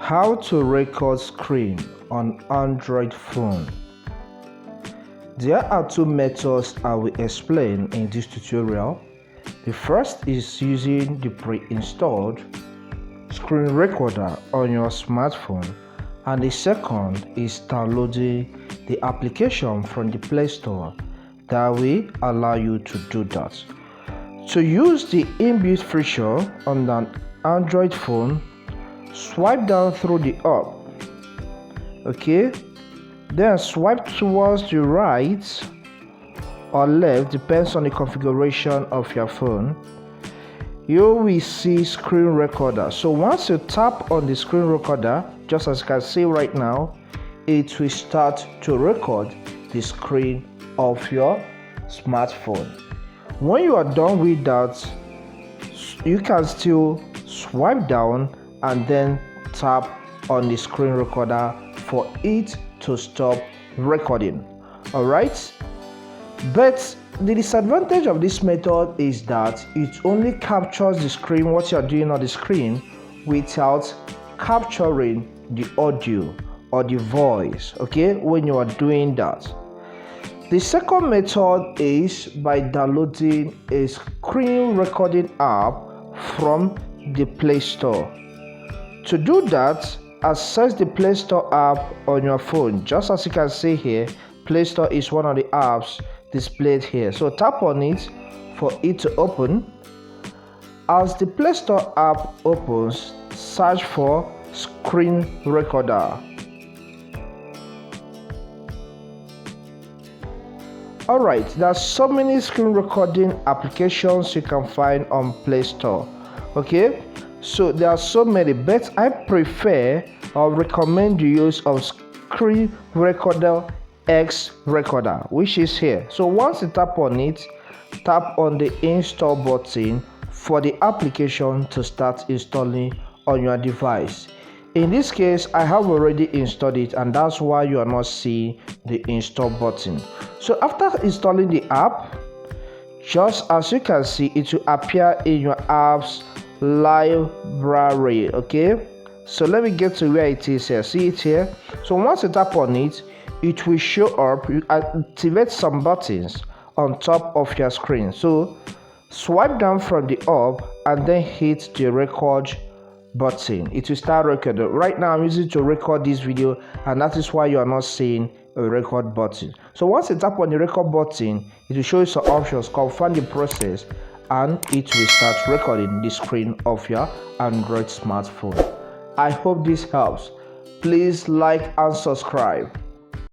How to record screen on Android phone. There are two methods I will explain in this tutorial. The first is using the pre-installed screen recorder on your smartphone, and the second is downloading the application from the Play Store that will allow you to do that. To use the inbuilt feature on an Android phone, swipe down through the app, okay, then swipe towards the right or left, depends on the configuration of your phone. You will see screen recorder. So once you tap on the screen recorder, just as you can see right now, it will start to record the screen of your smartphone. When you are done with that, you can still swipe down and then tap on the screen recorder for it to stop recording. Alright, but the disadvantage of this method is that it only captures the screen, what you are doing on the screen, without capturing the audio or the voice, okay, when you are doing that. The second method is by downloading a screen recording app from the Play Store. To do that, access the Play Store app on your phone. Just as you can see here, Play Store is one of the apps displayed here. So tap on it for it to open. As the Play Store app opens, search for screen recorder. Alright, there are so many screen recording applications you can find on Play Store. Okay, so there are so many, but I prefer or recommend the use of screen recorder X recorder, which is here. So once you tap on it, tap on the install button for the application to start installing on your device. In this case, I have already installed it, and that's why you are not seeing the install button. So after installing the app, just as you can see, it will appear in your app's library. Okay, so let me get to where it is here. See it here? So once you tap on it, it will show up. You activate some buttons on top of your screen. So swipe down from the app and then hit the record button. It will start recording. Right now I'm using to record this video, and that is why you are not seeing a record button. So once you tap on the record button, it will show you some options, confirm the process, and it will start recording the screen of your Android smartphone. I hope this helps. Please like and subscribe.